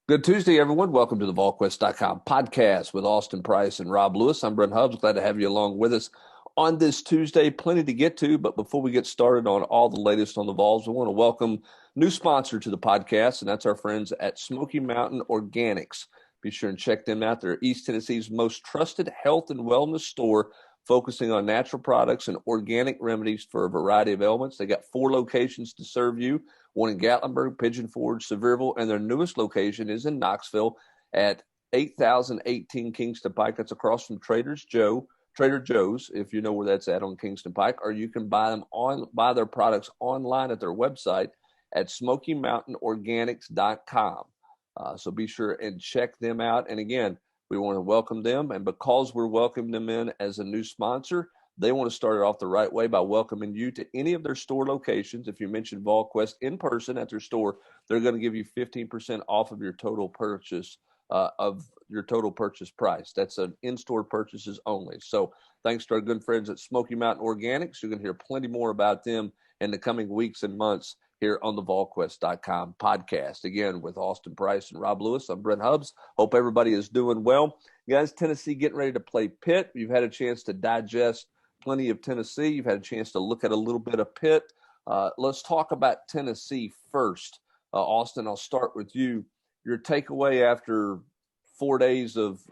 Good Tuesday, everyone. Welcome to the Volquest.com podcast with Austin Price and Rob Lewis. I'm Brent Hubbs. Glad to have you along with us on this Tuesday. Plenty to get to, but before we get started on all the latest on the Vols, we want to welcome new sponsor to the podcast, and that's our friends at Smoky Mountain Organics. Be sure and check them out. They're East Tennessee's most trusted health and wellness store, focusing on natural products and organic remedies for a variety of ailments. They got 4 locations to serve you. One in Gatlinburg, Pigeon Forge, Sevierville, and their newest location is in Knoxville at 8018 Kingston Pike. That's across from Trader Joe's, if you know where that's at on Kingston Pike, or you can buy their products online at their website at SmokyMountainOrganics.com. So be sure and check them out. And again, we want to welcome them, and because we're welcoming them in as a new sponsor, they want to start it off the right way by welcoming you to any of their store locations. If you mention Volquest in person at their store, they're going to give you 15% off of your total purchase price. That's an in-store purchases only. So thanks to our good friends at Smoky Mountain Organics. You're going to hear plenty more about them in the coming weeks and months here on the Volquest.com podcast. Again, with Austin Price and Rob Lewis, I'm Brent Hubbs. Hope everybody is doing well. Guys, Tennessee getting ready to play Pitt. You've had a chance to digest plenty of Tennessee. You've had a chance to look at a little bit of Pitt. Let's talk about Tennessee first. Austin, I'll start with you. Your takeaway after 4 days of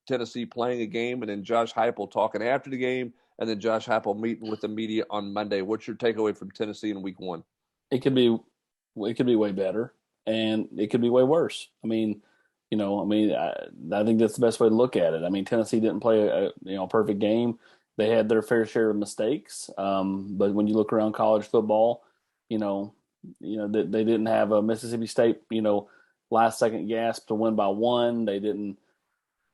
Tennessee playing a game, and then Josh Heupel talking after the game, and then Josh Heupel meeting with the media on Monday. What's your takeaway from Tennessee in week 1? It could be way better, and it could be way worse. I think that's the best way to look at it. I mean, Tennessee didn't play a perfect game. They had their fair share of mistakes, but when you look around college football, they didn't have a Mississippi State, last second gasp to win by 1. They didn't,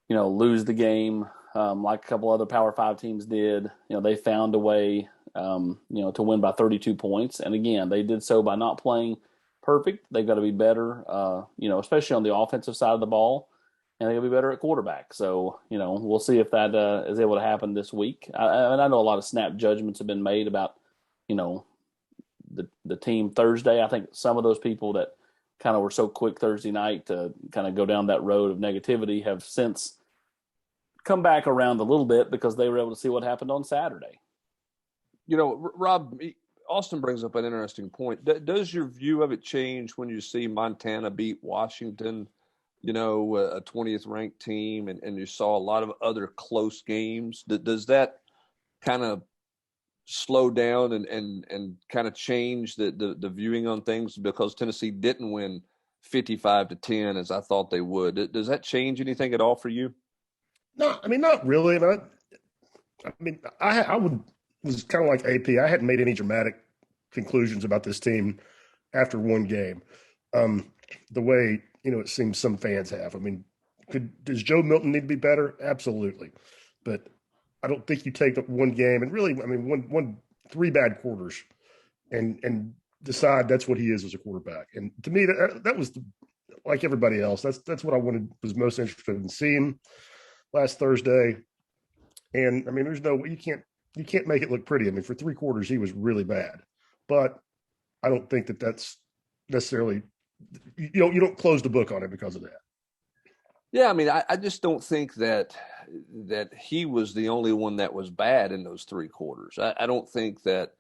lose the game like a couple other Power 5 teams did. They found a way, to win by 32 points. And again, they did so by not playing perfect. They've got to be better, especially on the offensive side of the ball. And they'll be better at quarterback. So, we'll see if that is able to happen this week. I know a lot of snap judgments have been made about, the team Thursday. I think some of those people that kind of were so quick Thursday night to kind of go down that road of negativity have since come back around a little bit because they were able to see what happened on Saturday. Rob, Austin brings up an interesting point. Does your view of it change when you see Montana beat Washington, a 20th ranked team, and you saw a lot of other close games? Does that kind of slow down and kind of change the viewing on things because Tennessee didn't win 55-10 as I thought they would? Does that change anything at all for you? No, I mean, not really. And I was kind of like AP. I hadn't made any dramatic conclusions about this team after one game. The way, it seems some fans have. I mean, does Joe Milton need to be better? Absolutely. But I don't think you take the one game and really, one 3 bad quarters and decide that's what he is as a quarterback. And to me, that was like everybody else. That's what I was most interested in seeing last Thursday. And I mean, you can't make it look pretty. I mean, for 3 quarters, he was really bad, but I don't think that's necessarily, you don't close the book on it because of that. Yeah, I mean, I just don't think that he was the only one that was bad in those 3 quarters. I don't think that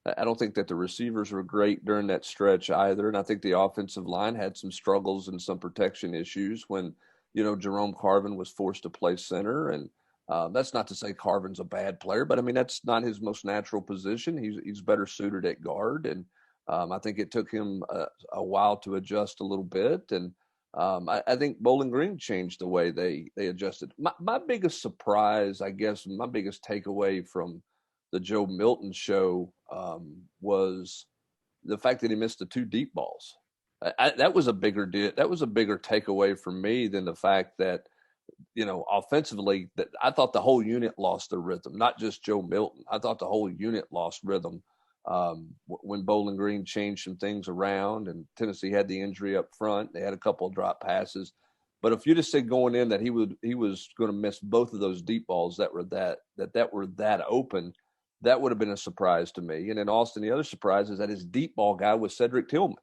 the receivers were great during that stretch either, and I think the offensive line had some struggles and some protection issues when Jerome Carvin was forced to play center, and that's not to say Carvin's a bad player, but I mean that's not his most natural position. He's better suited at guard, and I think it took him a while to adjust a little bit, and I think Bowling Green changed the way they adjusted. My biggest surprise, I guess, my biggest takeaway from the Joe Milton show was the fact that he missed the 2 deep balls. That was a bigger takeaway for me than the fact that offensively that I thought the whole unit lost their rhythm, not just Joe Milton. I thought the whole unit lost rhythm when Bowling Green changed some things around and Tennessee had the injury up front. They had a couple of drop passes. But if you'd have said going in that he was going to miss both of those deep balls that were that open, that would have been a surprise to me. And then Austin, the other surprise is that his deep ball guy was Cedric Tillman.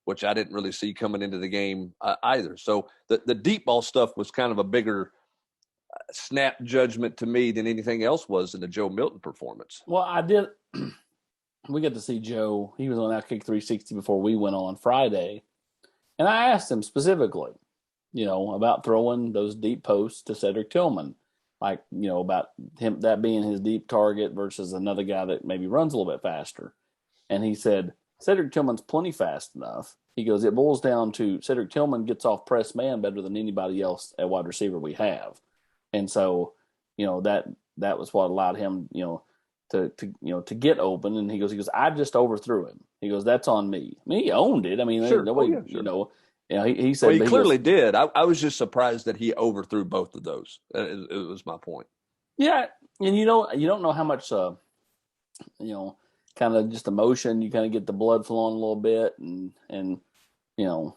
which I didn't really see coming into the game either. So the deep ball stuff was kind of a bigger snap judgment to me than anything else was in the Joe Milton performance. Well, I did. We got to see Joe. He was on Outkick 360 before we went on Friday. And I asked him specifically, about throwing those deep posts to Cedric Tillman. Like, about him, that being his deep target versus another guy that maybe runs a little bit faster. And he said, Cedric Tillman's plenty fast enough. He goes, it boils down to Cedric Tillman gets off press man better than anybody else at wide receiver we have. And so, that was what allowed him, to get open. And he goes, I just overthrew him. He goes, that's on me. I mean, he owned it. I mean, sure. Nobody, sure. He said, well, he clearly did. I was just surprised that he overthrew both of those. It was my point. Yeah. And you don't know how much, kind of just emotion, you kind of get the blood flowing a little bit and you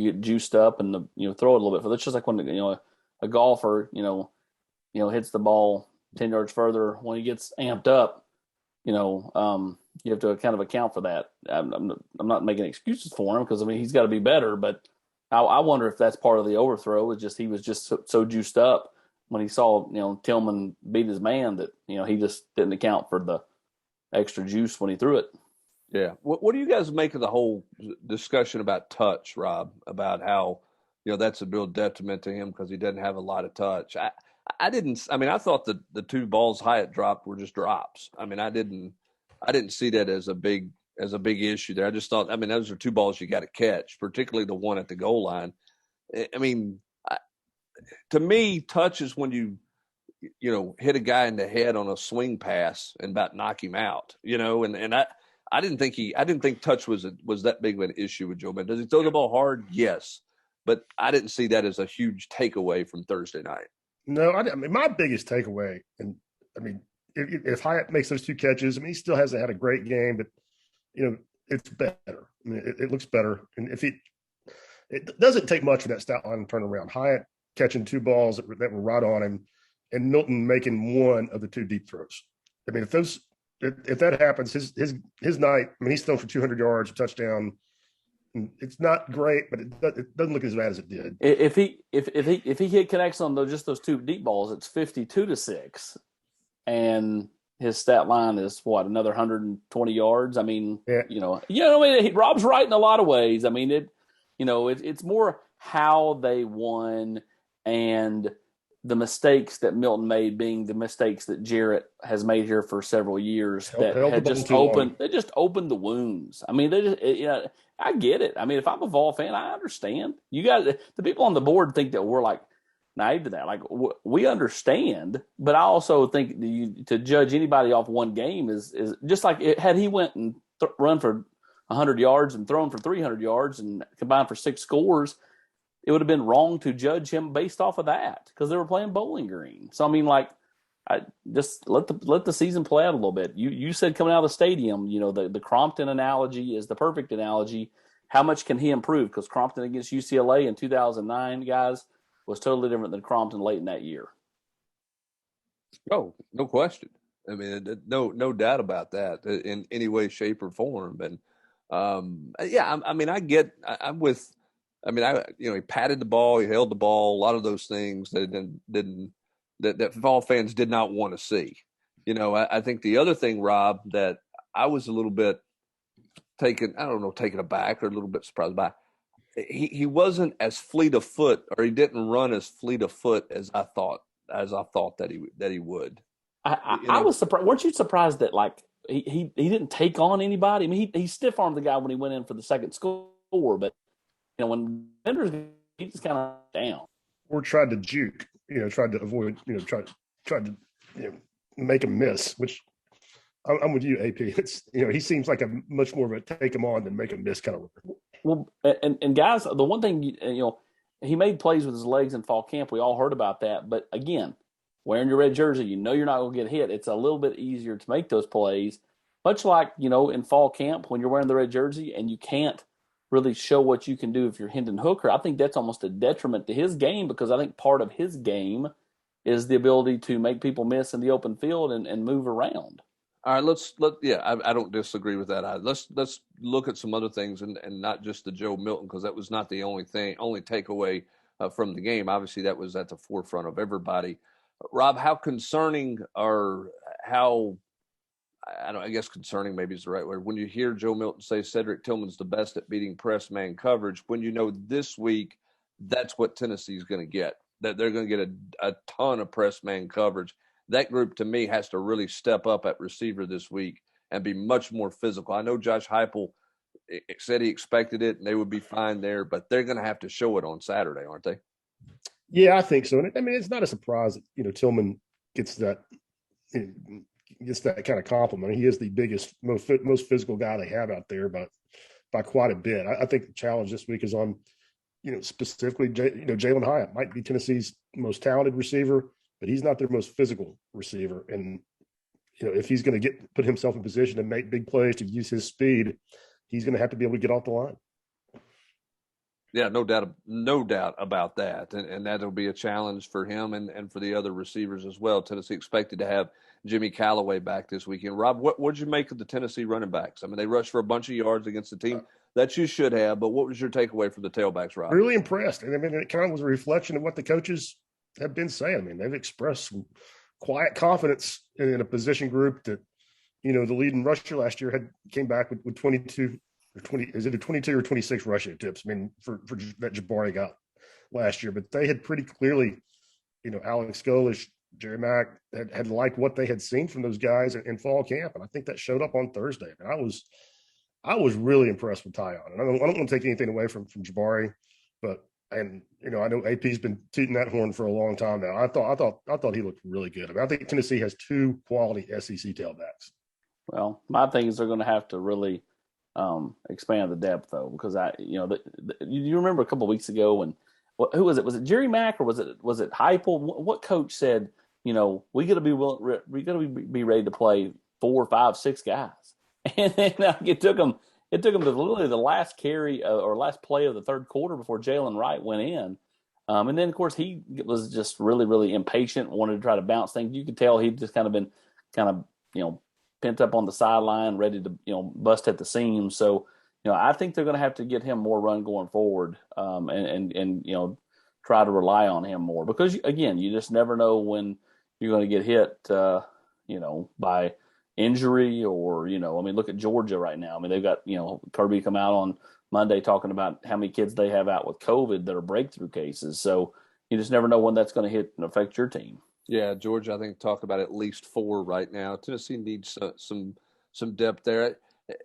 get juiced up and throw it a little bit. It's just like when, a golfer, hits the ball 10 yards further when he gets amped up, you have to kind of account for that. I'm not making excuses for him because, he's got to be better. But I wonder if that's part of the overthrow is just he was just so juiced up when he saw, Tillman beat his man that, he just didn't account for the extra juice when he threw it. Yeah. What do you guys make of the whole discussion about touch, Rob, about how, that's a real detriment to him because he doesn't have a lot of touch? I thought the two balls Hyatt dropped were just drops. I didn't see that as a big issue there. I just thought, those are two balls you got to catch, particularly the one at the goal line. To me, touch is when you hit a guy in the head on a swing pass and about knock him out, and I didn't think touch was that big of an issue with Joe. But does he throw the ball hard? Yes. But I didn't see that as a huge takeaway from Thursday night. No, my biggest takeaway, and if Hyatt makes those two catches, he still hasn't had a great game, but it's better. It looks better, and it doesn't take much for that stat line to turn around. Hyatt catching two balls that were right on him, and Milton making one of the two deep throws. If that happens, his night. He's thrown for 200 yards, a touchdown. It's not great, but it doesn't look as bad as it did. If he hit connects on those two deep balls, it's 52-6, and his stat line is another 120 yards. Rob's right in a lot of ways. It's more how they won and the mistakes that Milton made being the mistakes that Jarrett has made here for several years that had just opened the wounds. I get it. If I'm a Vol fan, I understand. You guys, the people on the board think that we're like naive to that. Like we understand, but I also think to judge anybody off one game is just like had he went and run for 100 yards and thrown for 300 yards and combined for 6 scores, it would have been wrong to judge him based off of that because they were playing Bowling Green. So I just let the season play out a little bit. You said coming out of the stadium, the Crompton analogy is the perfect analogy. How much can he improve? Because Crompton against UCLA in 2009, guys, was totally different than Crompton late in that year. Oh, no question. No doubt about that in any way, shape, or form. And I'm with. He patted the ball, he held the ball, a lot of those things that Vol fans did not want to see. I think the other thing, Rob, that I was a little bit taken aback or a little bit surprised by, he wasn't as fleet of foot, or he didn't run as fleet of foot as I thought that he would. I was surprised. Weren't you surprised that he didn't take on anybody? He stiff armed the guy when he went in for the second score, but when Bender's, he just kind of down. Or tried to juke, tried to avoid, tried to make him miss, which I'm with you, AP. It's, he seems like a much more of a take him on than make him miss kind of. Well, and guys, the one thing, he made plays with his legs in fall camp. We all heard about that. But again, wearing your red jersey, you're not going to get hit. It's a little bit easier to make those plays, much like, in fall camp when you're wearing the red jersey and you can't really show what you can do if you're Hendon Hooker. I think that's almost a detriment to his game because I think part of his game is the ability to make people miss in the open field and move around. All right, I don't disagree with that. Let's look at some other things and not just the Joe Milton, because that was not the only takeaway from the game. Obviously, that was at the forefront of everybody. Rob, how concerning or how I guess concerning maybe is the right word when you hear Joe Milton say Cedric Tillman's the best at beating press man coverage, when you know this week that's what Tennessee's going to get, that they're going to get a ton of press man coverage. That group to me has to really step up at receiver this week and be much more physical. I know Josh Heupel said he expected it and they would be fine there, but they're going to have to show it on Saturday, aren't they? Yeah, I think so. And I mean, it's not a surprise that Tillman gets that gets that kind of compliment. He is the biggest, most physical guy they have out there by quite a bit. I think the challenge this week is on specifically Jalen Hyatt might be Tennessee's most talented receiver, but he's not their most physical receiver. And if he's going to put himself in position to make big plays, to use his speed, he's going to have to be able to get off the line. Yeah, no doubt about that. And that'll be a challenge for him and for the other receivers as well. Tennessee expected to have Jimmy Callaway back this weekend. Rob, what'd you make of the Tennessee running backs? I mean, they rushed for a bunch of yards against the team that you should have, but what was your takeaway from the tailbacks, Rob? Really impressed. And I mean, it kind of was a reflection of what the coaches have been saying. I mean, they've expressed some quiet confidence in a position group that, the leading rusher last year came back with 22 or 20, is it a 22 or 26 rushing attempts? I mean, for that Jabari got last year, but they had pretty clearly, Alex Golish, Jerry Mack had liked what they had seen from those guys in fall camp. And I think that showed up on Thursday. And I was really impressed with Tyon. And I don't want to take anything away from Jabari, but I know AP's been tooting that horn for a long time now. I thought he looked really good. I mean, I think Tennessee has two quality SEC tailbacks. Well, my thing is they're going to have to really expand the depth, though, because you remember a couple of weeks ago when who was it? Was it Jerry Mack or was it Heupel? What coach said? We got to be ready to play 4, 5, 6 guys, and then it took them to literally the last carry or last play of the third quarter before Jalen Wright went in. And then, of course, he was just really, really impatient, wanted to try to bounce things. You could tell he'd just kind of pent up on the sideline, ready to, bust at the seams. So, I think they're going to have to get him more run going forward and try to rely on him more. Because, again, you just never know when you're going to get hit, by injury or, look at Georgia right now. I mean, they've got, Kirby come out on Monday talking about how many kids they have out with COVID that are breakthrough cases. So you just never know when that's going to hit and affect your team. Yeah, Georgia, I think, talked about at least 4 right now. Tennessee needs some depth there.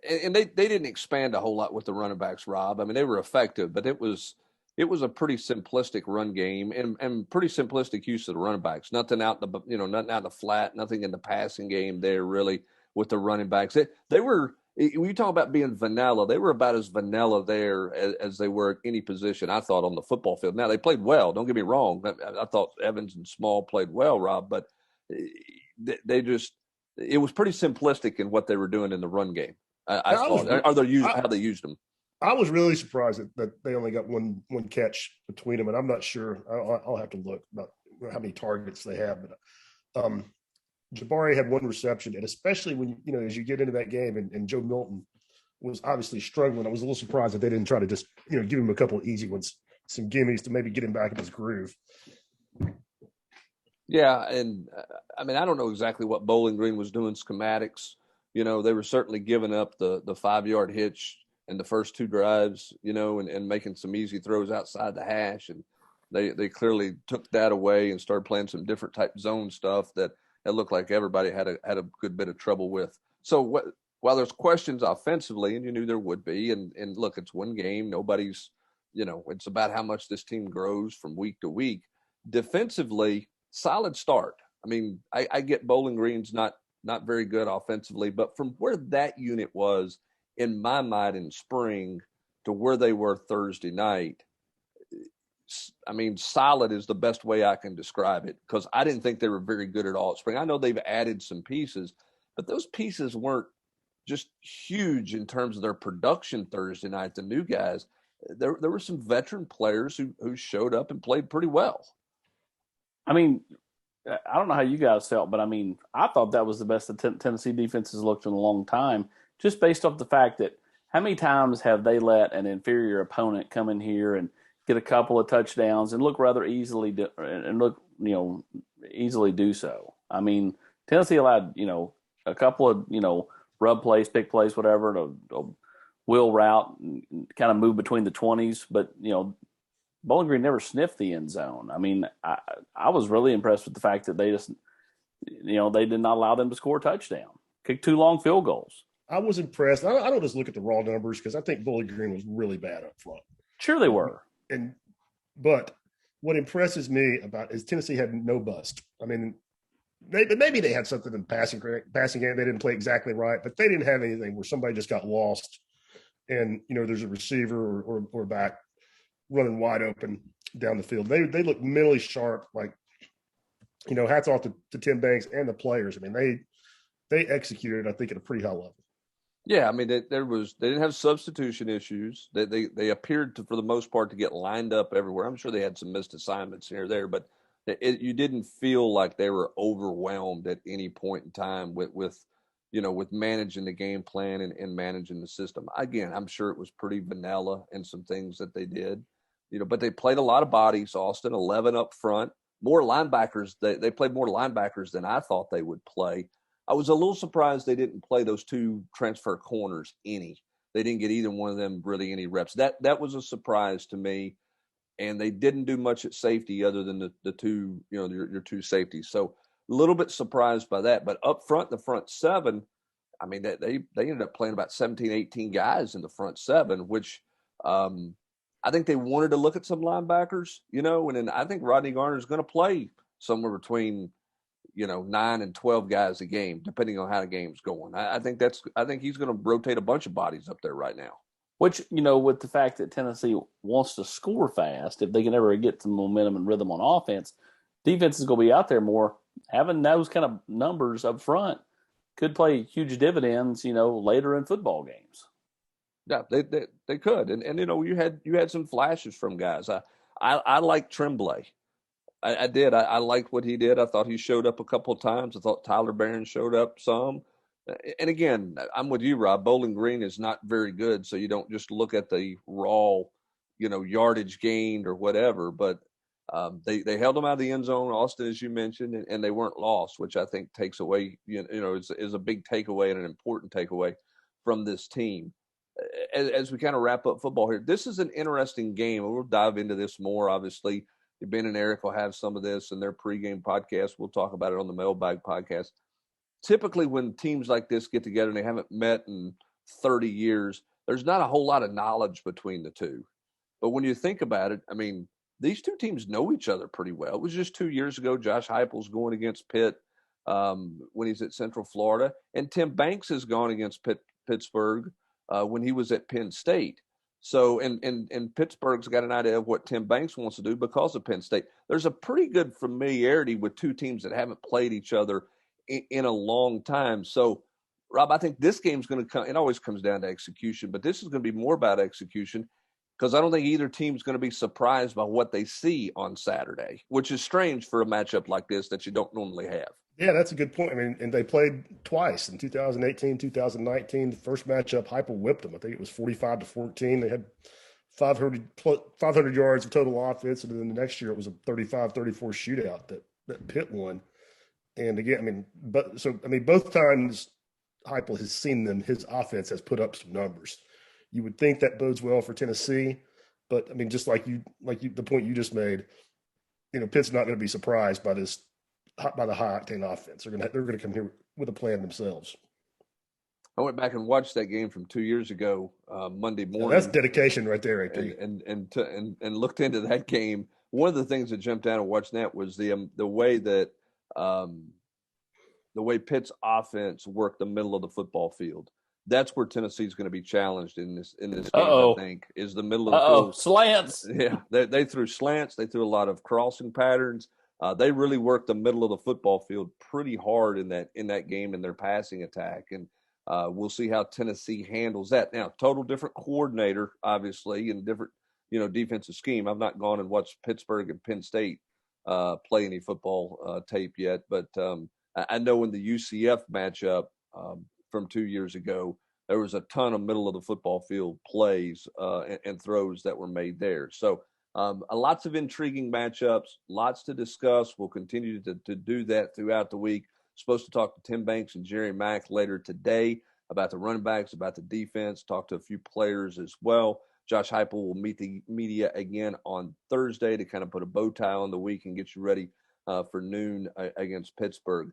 And they didn't expand a whole lot with the running backs, Rob. I mean, they were effective, but it was a pretty simplistic run game and pretty simplistic use of the running backs. Nothing out in nothing out in the flat, nothing in the passing game there really with the running backs. They were, when you talk about being vanilla, they were about as vanilla there as they were at any position, I thought, on the football field. Now, they played well. Don't get me wrong. I thought Evans and Small played well, Rob, but it was pretty simplistic in what they were doing in the run game. I thought, how they used them. I was really surprised that they only got one catch between them, and I'm not sure. I'll have to look about how many targets they have. But Jabari had one reception, and especially when as you get into that game, and Joe Milton was obviously struggling. I was a little surprised that they didn't try to just give him a couple of easy ones, some gimmies to maybe get him back in his groove. Yeah, and I mean, I don't know exactly what Bowling Green was doing schematics. They were certainly giving up the 5-yard hitch in the first 2 drives, and making some easy throws outside the hash. And they clearly took that away and started playing some different type zone stuff that it looked like everybody had a good bit of trouble with. So while there's questions offensively, and you knew there would be, and look, it's one game. Nobody's, it's about how much this team grows from week to week. Defensively, solid start. I mean, I get Bowling Green's not very good offensively, but from where that unit was, in my mind, in spring to where they were Thursday night, I mean, solid is the best way I can describe it, because I didn't think they were very good at all at spring. I know they've added some pieces, but those pieces weren't just huge in terms of their production Thursday night. The new guys, there were some veteran players who showed up and played pretty well. I mean, I don't know how you guys felt, but I mean, I thought that was the best the Tennessee defense has looked in a long time, just based off the fact that how many times have they let an inferior opponent come in here and get a couple of touchdowns and look rather easily and look, easily do so. I mean, Tennessee allowed, a couple of, rub plays, pick plays, whatever, a wheel route, and kind of move between the 20s, but Bowling Green never sniffed the end zone. I mean, I was really impressed with the fact that they just, they did not allow them to score a touchdown, kick 2 long field goals. I was impressed. I don't just look at the raw numbers because I think Bowling Green was really bad up front. Sure, they were. But what impresses me about is Tennessee had no bust. I mean, maybe they had something in passing game. They didn't play exactly right, but they didn't have anything where somebody just got lost and there's a receiver or back running wide open down the field. They look mentally sharp. Like, hats off to Tim Banks and the players. I mean, they executed, I think, at a pretty high level. Yeah, I mean, they didn't have substitution issues. They appeared to, for the most part, to get lined up everywhere. I'm sure they had some missed assignments here or there, but you didn't feel like they were overwhelmed at any point in time with managing the game plan and managing the system. Again, I'm sure it was pretty vanilla in some things that they did, but they played a lot of bodies. Austin, 11 up front, more linebackers. They played more linebackers than I thought they would play. I was a little surprised they didn't play those 2 transfer corners any. They didn't get either one of them really any reps. That was a surprise to me. And they didn't do much at safety other than the 2, your 2 safeties. So a little bit surprised by that. But up front, the front 7, I mean, they ended up playing about 17, 18 guys in the front 7, which I think they wanted to look at some linebackers, and then I think Rodney Garner is going to play somewhere between 9 and 12 guys a game, depending on how the game's going. I think he's going to rotate a bunch of bodies up there right now. Which, with the fact that Tennessee wants to score fast, if they can ever get some momentum and rhythm on offense, defense is going to be out there more. Having those kind of numbers up front could play huge dividends, later in football games. Yeah, they could, and you had some flashes from guys. I like Tremblay. I did. I liked what he did. I thought he showed up a couple of times. I thought Tyler Barron showed up some. And again, I'm with you, Rob. Bowling Green is not very good, so you don't just look at the raw, yardage gained or whatever. But they held them out of the end zone, Austin, as you mentioned, and they weren't lost, which I think takes away, is a big takeaway and an important takeaway from this team. As we kind of wrap up football here, this is an interesting game. We'll dive into this more, obviously. Ben and Eric will have some of this in their pregame podcast. We'll talk about it on the Mailbag podcast. Typically, when teams like this get together and they haven't met in 30 years, there's not a whole lot of knowledge between the two. But when you think about it, I mean, these 2 teams know each other pretty well. It was just 2 years ago, Josh Heupel's going against Pitt when he's at Central Florida, and Tim Banks has gone against Pittsburgh when he was at Penn State. So, and Pittsburgh's got an idea of what Tim Banks wants to do because of Penn State. There's a pretty good familiarity with 2 teams that haven't played each other in a long time. So, Rob, I think this game's going to come. It always comes down to execution, but this is going to be more about execution because I don't think either team's going to be surprised by what they see on Saturday, which is strange for a matchup like this that you don't normally have. Yeah, that's a good point. I mean, and they played twice in 2018, 2019. The first matchup, Heupel whipped them. I think it was 45-14. They had 500 yards of total offense, and then the next year it was a 35-34 shootout that Pitt won. And again, I mean, both times Heupel has seen them, his offense has put up some numbers. You would think that bodes well for Tennessee, but I mean, just like the point you just made, Pitt's not going to be surprised by the high octane offense. They're going to come here with a plan themselves. I went back and watched that game from 2 years ago, Monday morning. That's dedication right there, AP. And looked into that game. One of the things that jumped out and watching that was the way that the way Pitt's offense worked the middle of the football field. That's where Tennessee's going to be challenged in this game. I think is the middle of the field. Slants. Yeah, they threw slants. They threw a lot of crossing patterns. They really worked the middle of the football field pretty hard in that game in their passing attack, and we'll see how Tennessee handles that. Now, total different coordinator, obviously, and different defensive scheme. I've not gone and watched Pittsburgh and Penn State play any football tape yet. But I know in the UCF matchup from 2 years ago, there was a ton of middle of the football field plays and throws that were made there. So lots of intriguing matchups, lots to discuss. We'll continue to do that throughout the week. Supposed to talk to Tim Banks and Jerry Mack later today about the running backs, about the defense, talk to a few players as well. Josh Heupel will meet the media again on Thursday to kind of put a bow tie on the week and get you ready for noon against Pittsburgh.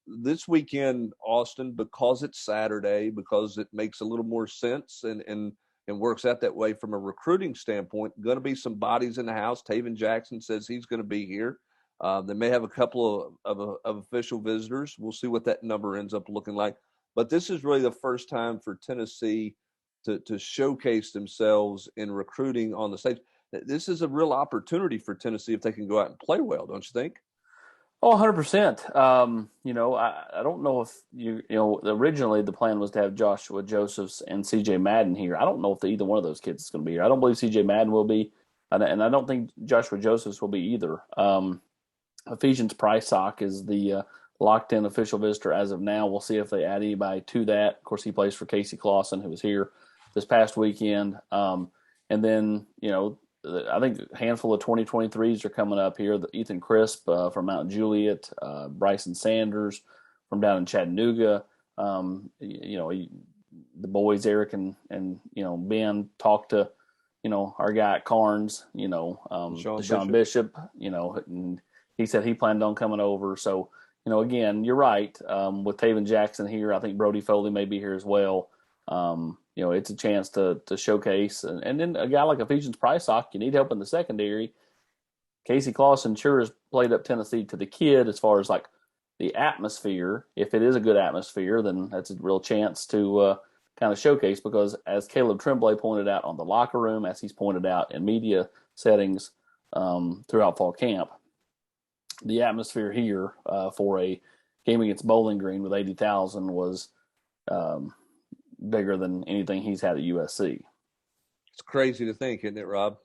This weekend, Austin, because it's Saturday, because it makes a little more sense and works out that way from a recruiting standpoint, going to be some bodies in the house. Taven Jackson says he's going to be here. They may have a couple of official visitors. We'll see what that number ends up looking like. But this is really the first time for Tennessee to showcase themselves in recruiting on the stage. This is a real opportunity for Tennessee if they can go out and play well, don't you think? Oh, 100%. I don't know if originally the plan was to have Joshua Josephs and CJ Madden here. I don't know if either one of those kids is going to be here. I don't believe CJ Madden will be, and I don't think Joshua Josephs will be either. Ephesians Prysock is the locked-in official visitor as of now. We'll see if they add anybody to that. Of course, he plays for Casey Clausen, who was here this past weekend. And then, I think a handful of 2023s are coming up here. Ethan Crisp from Mount Juliet, Bryson Sanders from down in Chattanooga. The boys, Eric and Ben, talked to, our guy at Carnes, Sean Bishop, and he said he planned on coming over. So, again, you're right. With Taven Jackson here, I think Brody Foley may be here as well. It's a chance to showcase. And then a guy like Ephesians Prysock, you need help in the secondary. Casey Clausen sure has played up Tennessee to the kid as far as like the atmosphere. If it is a good atmosphere, then that's a real chance to kind of showcase, because as Caleb Tremblay pointed out on the locker room, as he's pointed out in media settings throughout fall camp, the atmosphere here for a game against Bowling Green with 80,000 was bigger than anything he's had at USC. It's crazy to think, isn't it, Rob?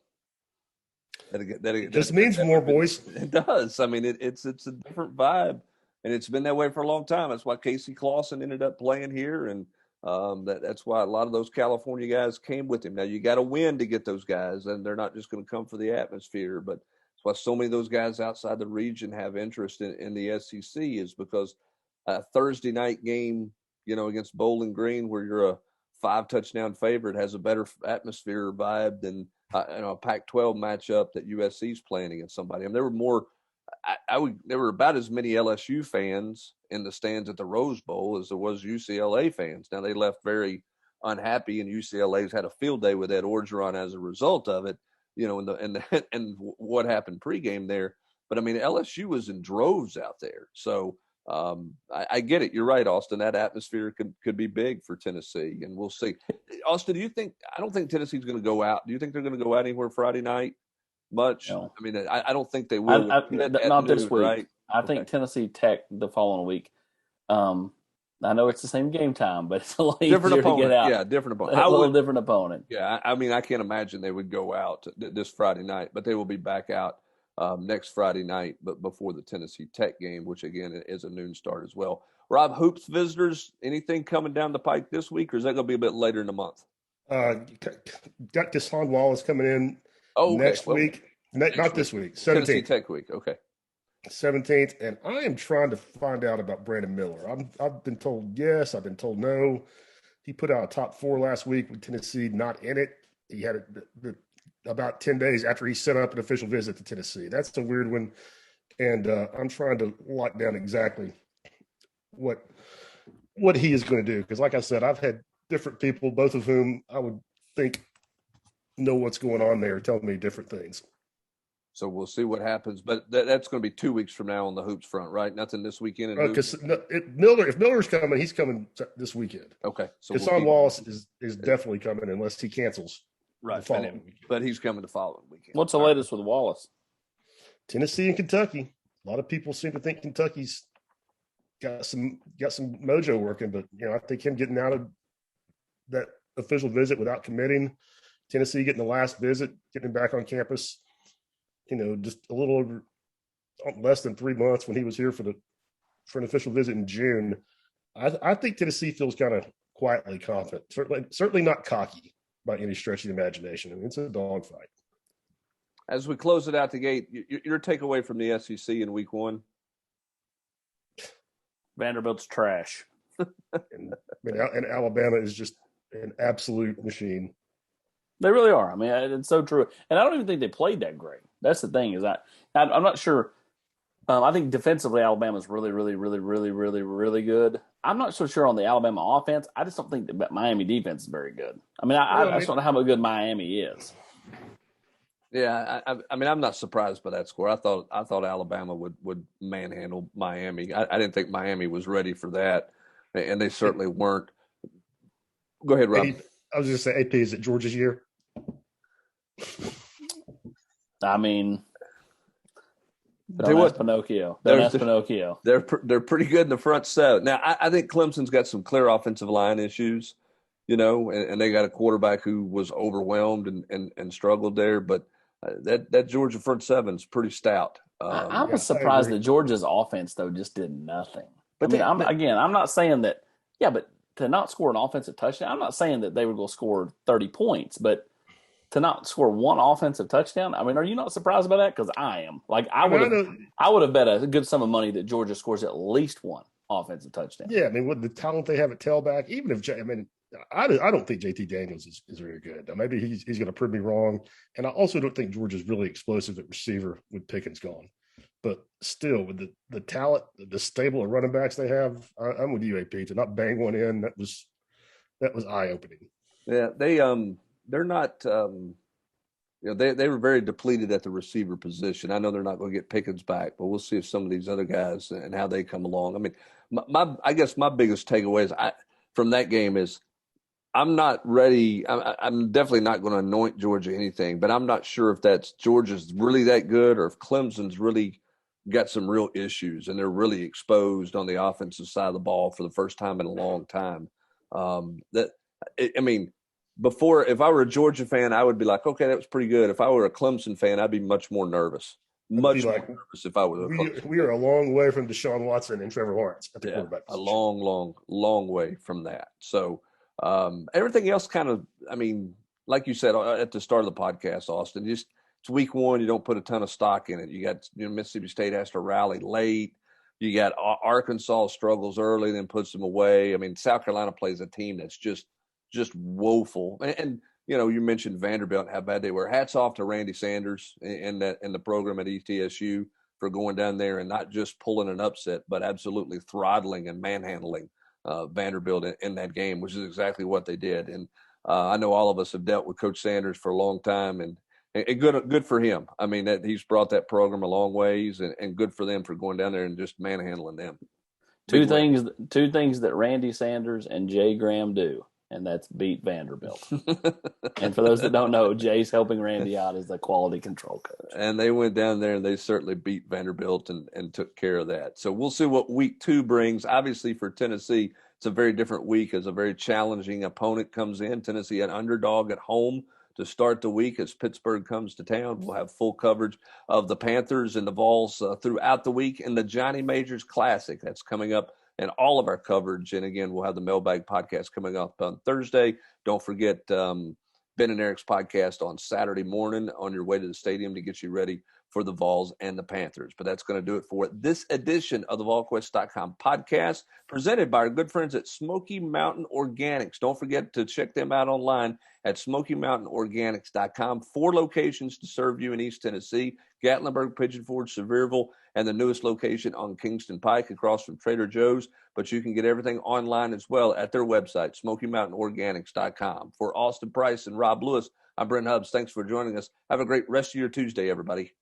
It just means more, boys. It does. I mean, it's a different vibe, and it's been that way for a long time. That's why Casey Clausen ended up playing here, and that's why a lot of those California guys came with him. Now, you got to win to get those guys, and they're not just going to come for the atmosphere, but that's why so many of those guys outside the region have interest in the SEC, is because a Thursday night game, against Bowling Green, where you're a 5-touchdown favorite, has a better atmosphere vibe than a Pac-12 matchup that USC's playing against somebody. I mean, there were more. There were about as many LSU fans in the stands at the Rose Bowl as there was UCLA fans. Now, they left very unhappy, and UCLA's had a field day with Ed Orgeron as a result of it. And what happened pregame there. But I mean, LSU was in droves out there. So I get it. You're right, Austin. That atmosphere could be big for Tennessee, and we'll see. Austin, I don't think Tennessee's going to go out. Do you think they're going to go out anywhere Friday night much? No. I mean, I don't think they will. Not this week. Right? I think Tennessee Tech the following week. I know it's the same game time, but it's a little different easier opponent. to get out. Yeah, different opponent. A little different opponent. Yeah, I mean, I can't imagine they would go out this Friday night, but they will be back out next Friday night, but before the Tennessee Tech game, which again is a noon start as well. Rob, Hoops visitors, anything coming down the pike this week, or is that going to be a bit later in the month? Got Deshaun Wallace coming in next week. Not this week. 17th. Tennessee Tech week. Okay. 17th, and I am trying to find out about Brandon Miller. I've been told yes, I've been told no. He put out a top 4 last week with Tennessee not in it. He had it about 10 days after he set up an official visit to Tennessee. That's a weird one, and I'm trying to lock down exactly what he is going to do, because like I said, I've had different people, both of whom I would think know what's going on there, telling me different things. So we'll see what happens, but that's going to be 2 weeks from now on the Hoops front, right? Nothing this weekend. Because if Miller's coming, he's coming this weekend. Okay, so Deshaun Wallace is definitely coming unless he cancels. Right, but he's coming the following weekend. What's the latest with Wallace? Tennessee and Kentucky. A lot of people seem to think Kentucky's got some mojo working, but I think him getting out of that official visit without committing, Tennessee getting the last visit, getting him back on campus. Just a little over less than 3 months when he was here for an official visit in June. I think Tennessee feels kind of quietly confident. Certainly not cocky by any stretch of the imagination. I mean, it's a dogfight. As we close it out the gate, your takeaway from the SEC in week one? Vanderbilt's trash. and Alabama is just an absolute machine. They really are. I mean, it's so true. And I don't even think they played that great. That's the thing is I'm not sure. I think defensively, Alabama's really, really, really, really, really, really good. I'm not so sure on the Alabama offense. I just don't think that Miami defense is very good. I mean, I just don't know how good Miami is. Yeah, I mean, I'm not surprised by that score. I thought Alabama would manhandle Miami. I didn't think Miami was ready for that, and they certainly weren't. Go ahead, Rob. I was just saying, AP, is it Georgia's year? I mean, Pinocchio. Pinocchio. They're pretty good in the front seven. Now, I think Clemson's got some clear offensive line issues, and they got a quarterback who was overwhelmed and struggled there. But that Georgia front seven is pretty stout. I was surprised that Georgia's offense though just did nothing. But I'm not saying that. Yeah, but to not score an offensive touchdown, I'm not saying that they were going to score 30 points, but to not score one offensive touchdown, I mean, are you not surprised by that? Because I am. Like I would have bet a good sum of money that Georgia scores at least one offensive touchdown. Yeah, I mean, with the talent they have at tailback, even if I don't think JT Daniels is very good. Now, maybe he's going to prove me wrong, and I also don't think Georgia's really explosive at receiver with Pickens gone. But still, with the talent, the stable of running backs they have, I'm with you, AP, to not bang one in. That was eye opening. Yeah, they're not. They were very depleted at the receiver position. I know they're not going to get Pickens back, but we'll see if some of these other guys and how they come along. I mean, I guess my biggest takeaways from that game is I'm not ready. I'm definitely not going to anoint Georgia anything, but I'm not sure if that's Georgia's really that good or if Clemson's really got some real issues and they're really exposed on the offensive side of the ball for the first time in a long time. Before, if I were a Georgia fan, I would be like, okay, that was pretty good. If I were a Clemson fan, I'd be much more nervous. Much more nervous if I was a Clemson. We are a long way from Deshaun Watson and Trevor Lawrence at the quarterback position. A long, long, long way from that. So everything else kind of, I mean, like you said at the start of the podcast, Austin, just it's week one. You don't put a ton of stock in it. You got Mississippi State has to rally late. You got Arkansas struggles early, then puts them away. I mean, South Carolina plays a team that's just woeful. And you mentioned Vanderbilt and how bad they were. Hats off to Randy Sanders in the program at ETSU for going down there and not just pulling an upset, but absolutely throttling and manhandling Vanderbilt in that game, which is exactly what they did. And I know all of us have dealt with Coach Sanders for a long time, and good for him. I mean, that he's brought that program a long ways, and good for them for going down there and just manhandling them. Two things that Randy Sanders and Jay Graham do, and that's beat Vanderbilt. And for those that don't know, Jay's helping Randy out as the quality control coach. And they went down there and they certainly beat Vanderbilt and took care of that. So we'll see what week two brings. Obviously for Tennessee, it's a very different week as a very challenging opponent comes in. Tennessee, an underdog at home to start the week as Pittsburgh comes to town. We'll have full coverage of the Panthers and the Vols throughout the week, and the Johnny Majors Classic that's coming up and all of our coverage. And again, we'll have the Mailbag podcast coming up on Thursday. Don't forget Ben and Eric's podcast on Saturday morning on your way to the stadium to get you ready for the Vols and the Panthers. But that's going to do it for this edition of the Volquest.com podcast, presented by our good friends at Smoky Mountain Organics. Don't forget to check them out online at SmokyMountainOrganics.com. 4 locations to serve you in East Tennessee: Gatlinburg, Pigeon Forge, Sevierville, and the newest location on Kingston Pike across from Trader Joe's. But you can get everything online as well at their website, SmokyMountainOrganics.com. For Austin Price and Rob Lewis, I'm Brent Hubbs. Thanks for joining us. Have a great rest of your Tuesday, everybody.